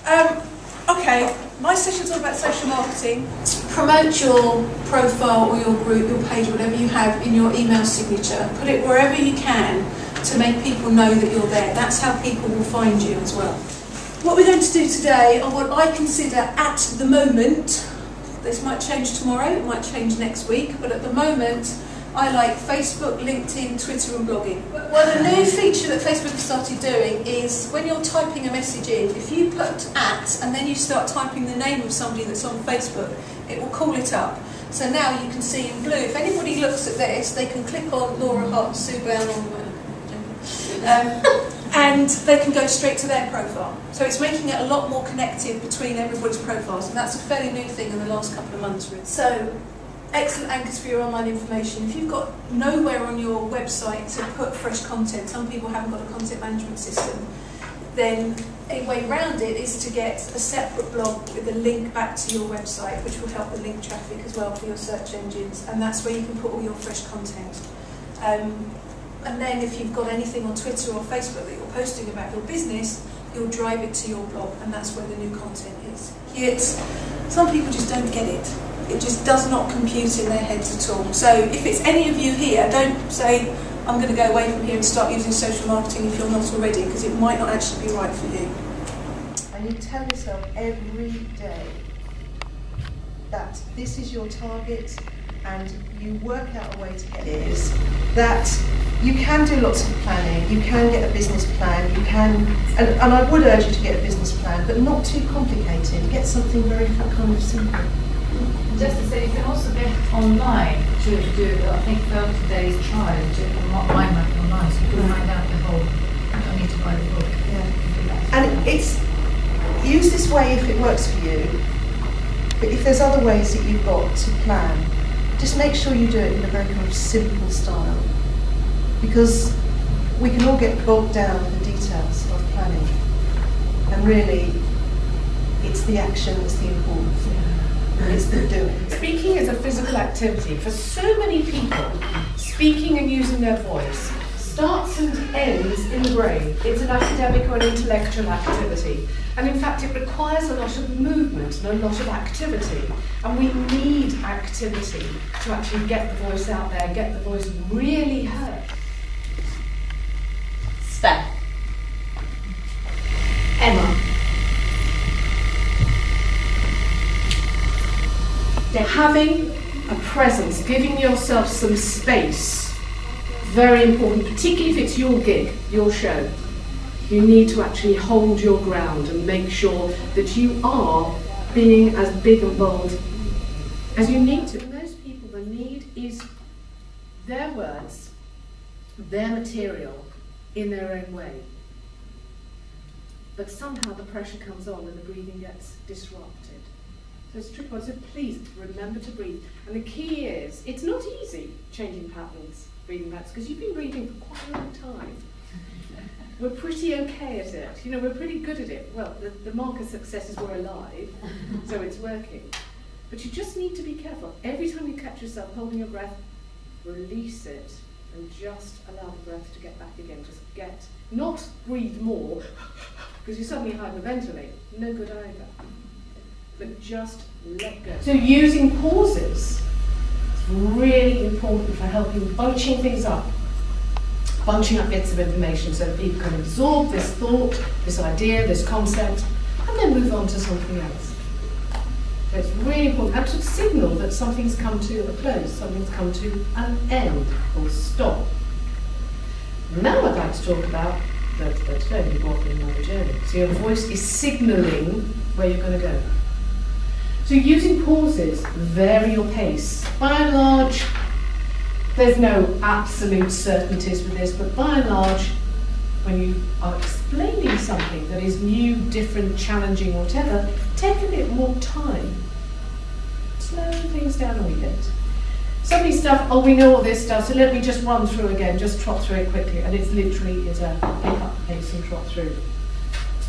Okay, my session's all about social marketing. Promote your profile or your group, your page, whatever you have in your email signature. Put it wherever you can to make people know that you're there. That's how people will find you as well. What we're going to do today are what I consider at the moment, this might change tomorrow, it might change next week, but at the moment I like Facebook, LinkedIn, Twitter and blogging. Well, a new feature that Facebook has started doing is when you're typing a message in, if you put @ and then you start typing the name of somebody that's on Facebook, it will call it up. So now you can see in blue, if anybody looks at this, they can click on Laura Hart, Sue Brown, and they can go straight to their profile. So it's making it a lot more connected between everybody's profiles, and that's a fairly new thing in the last couple of months, really. So, excellent anchors for your online information. If you've got nowhere on your website to put fresh content, some people haven't got a content management system, then a way around it is to get a separate blog with a link back to your website, which will help the link traffic as well for your search engines, and that's where you can put all your fresh content. And then if you've got anything on Twitter or Facebook that you're posting about your business, you'll drive it to your blog, and that's where the new content is. Some people just don't get it. It just does not compute in their heads at all. So if it's any of you here, don't say, I'm going to go away from here and start using social marketing if you're not already, because it might not actually be right for you. And you tell yourself every day that this is your target, and you work out a way to get it. Is that you can do lots of planning, you can get a business plan, you can, and I would urge you to get a business plan, but not too complicated. Get something very kind of simple. Just to say, you can also get online to do, I think, 30 days trial to mind map online, so you can find out the whole, you don't need to buy the book. Yeah. And it's, use this way if it works for you, but if there's other ways that you've got to plan, just make sure you do it in a very kind of simple style, because we can all get bogged down with the details of planning, and really it's the action that's the important thing. It's the doing. Speaking is a physical activity. For so many people, speaking and using their voice starts and ends in the brain. It's an academic or an intellectual activity. And in fact, it requires a lot of movement and a lot of activity. And we need activity to actually get the voice out there, get the voice really heard. Steph. Emma. Having a presence, giving yourself some space, very important, particularly if it's your gig, your show. You need to actually hold your ground and make sure that you are being as big and bold as you need to. And those people, the need is their words, their material, in their own way. But somehow the pressure comes on and the breathing gets disrupted. So it's a tricky one, so please remember to breathe. And the key is, it's not easy changing patterns, breathing patterns, because you've been breathing for quite a long time. We're pretty okay at it. You know, we're pretty good at it. Well, the mark of success is we're alive, so it's working. But you just need to be careful. Every time you catch yourself holding your breath, release it and just allow the breath to get back again. Just get, not breathe more, because you suddenly hyperventilate. No good either. But just let go. So using pauses is really important for helping bunching things up. Bunching up bits of information so that people can absorb this thought, this idea, this concept, and then move on to something else. So it's really important, and to signal that something's come to a close, something's come to an end, or stop. Now I'd like to talk about the today we walk in another journey. So your voice is signalling where you're going to go. So using pauses, vary your pace. By and large, there's no absolute certainties with this, but by and large, when you are explaining something that is new, different, challenging, whatever, take a bit more time. Slow things down a wee bit. Some of these stuff, oh, we know all this stuff, so let me just run through again, just trot through it quickly, and it's literally is a pick up the pace and trot through.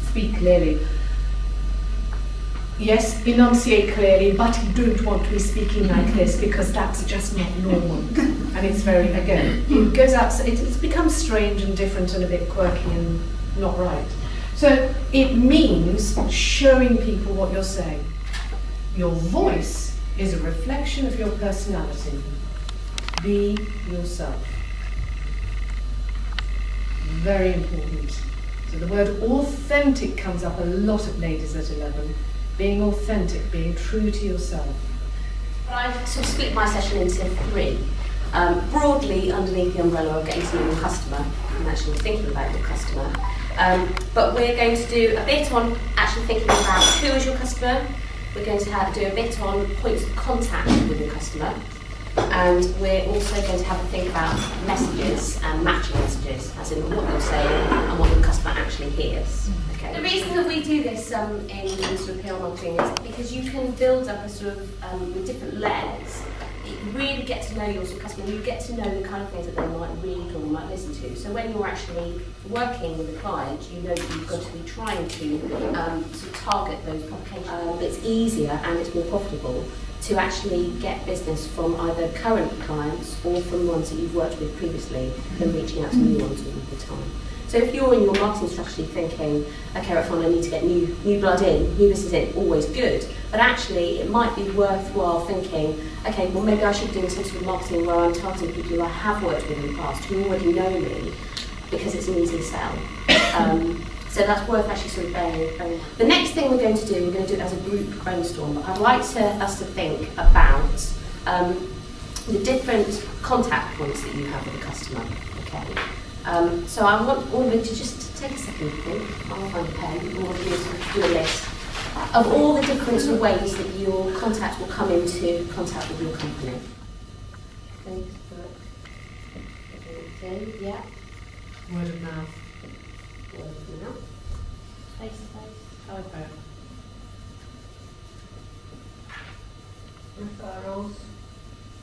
Speak clearly. Yes, enunciate clearly, but you don't want to be speaking like this because that's just not normal. And it's very, again, it goes out, it becomes strange and different and a bit quirky and not right. So it means showing people what you're saying. Your voice is a reflection of your personality. Be yourself. Very important. So the word authentic comes up a lot at Ladies at 11. Being authentic, being true to yourself. I sort of split my session into 3. Broadly underneath the umbrella of getting to know your customer and actually thinking about your customer. But we're going to do a bit on actually thinking about who is your customer. We're going to do a bit on points of contact with your customer. And we're also going to have a think about messages and matching messages, as in what you're saying and what your customer actually hears. Okay. The reason that we do this in sort of PR marketing is because you can build up a sort of, with different layers, you really get to know your sort of customer, you get to know the kind of things that they might read or might listen to. So when you're actually working with a client, you know that you've got to be trying to sort of target those publications. It's easier and it's more profitable to actually get business from either current clients or from ones that you've worked with previously than reaching out to new ones all the time. So if you're in your marketing strategy thinking, okay, right, fine, I need to get new blood in, new business in, always good, but actually it might be worthwhile thinking, okay, well maybe I should be doing some sort of marketing where I'm targeting people who I have worked with in the past, who already know me, because it's an easy sell. So that's worth actually sort of bearing in mind. The next thing we're going to do it as a group brainstorm, but I'd like us to think about the different contact points that you have with a customer. Okay. So I want all of you to just take a second to think. I'll find a pen. All of you to do a list of all the different sort of ways that your contact will come into contact with your company. Facebook, LinkedIn, yeah. Word of mouth. Word of mouth. Face-to-face. Telephone. Referrals.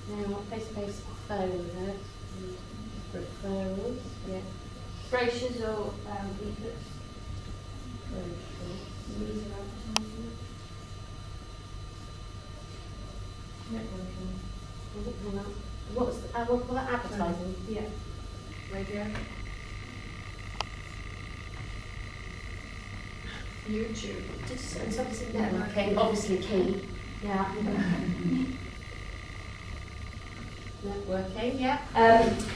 Now, face-to-face phone, referrals, yeah. Brochures or leaflets. Brochures. Networking. What's what advertising? Yeah. Radio. YouTube. And something said networking, obviously key. Yeah. Networking, yeah.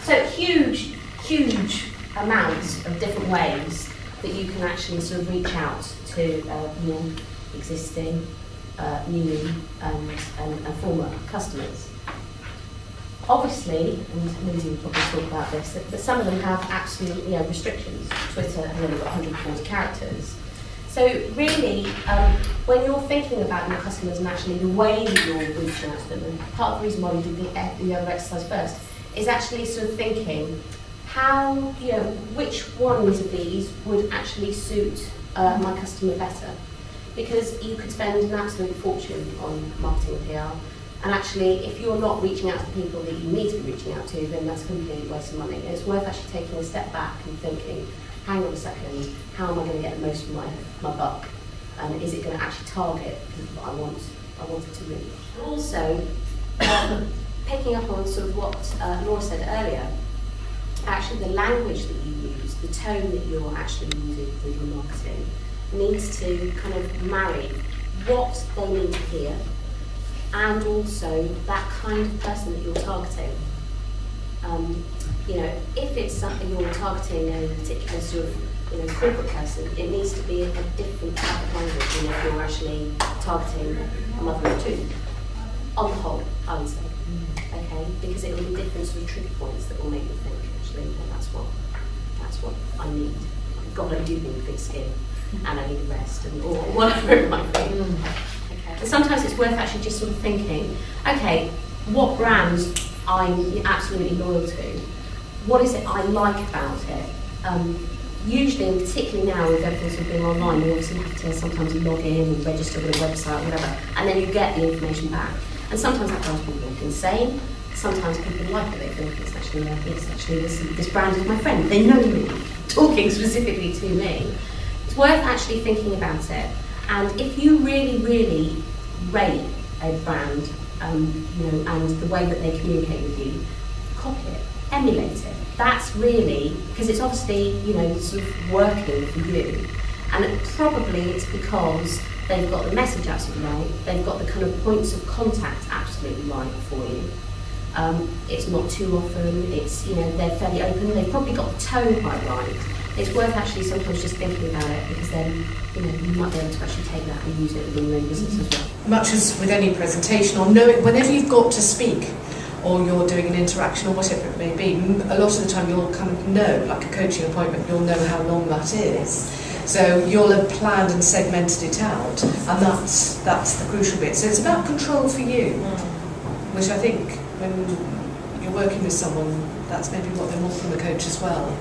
So huge amounts of different ways that you can actually sort of reach out to new, existing, new and former customers. Obviously, and Lindsay will probably talk about this, that some of them have absolutely restrictions. Twitter has only got 140 characters. So really, when you're thinking about your customers and actually the way that you're reaching out to them, and part of the reason why we did the other exercise first, is actually sort of thinking how, which ones of these would actually suit my customer better. Because you could spend an absolute fortune on marketing and PR, and actually, if you're not reaching out to the people that you need to be reaching out to, then that's a complete waste of money. And it's worth actually taking a step back and thinking, hang on a second, how am I going to get the most from my buck? And is it going to actually target people that I want it to reach? Also, picking up on sort of what Laura said earlier, actually the language that you use, the tone that you're actually using with your marketing, needs to kind of marry what they need to hear and also that kind of person that you're targeting. If it's something you're targeting a particular sort of corporate person, it needs to be a different type of language than if you're actually targeting a mother or two. On the whole, I would say. Okay, because it will be different sort of trigger points that will make you think, actually, that's what I need. God, I do need big skin, and I need a rest, or whatever it might be. Okay. And sometimes it's worth actually just sort of thinking, okay, what brands I'm absolutely loyal to? What is it I like about it? Usually, and particularly now with everything sort of being online, you obviously have to sometimes log in and register with a website or whatever, and then you get the information back. And sometimes that drives people insane. Sometimes people like it, they think it's actually this brand is my friend, they know me, talking specifically to me. It's worth actually thinking about it. And if you really, really rate a brand, and the way that they communicate with you, copy it, emulate it. That's really, because it's obviously, sort of working for you. And probably it's because they've got the message absolutely right, they've got the kind of points of contact absolutely right for you. It's not too often, it's, you know, they're fairly open, they've probably got the tone quite right. It's worth actually sometimes just thinking about it, because then, you know, you might be able to actually take that and use it within your own business as well. Much as with any presentation, or knowing, whenever you've got to speak, or you're doing an interaction or whatever it may be, a lot of the time you'll kind of know, like a coaching appointment, you'll know how long that is. So you'll have planned and segmented it out, and that's the crucial bit. So it's about control for you, which I think when you're working with someone, that's maybe what they want from a coach as well.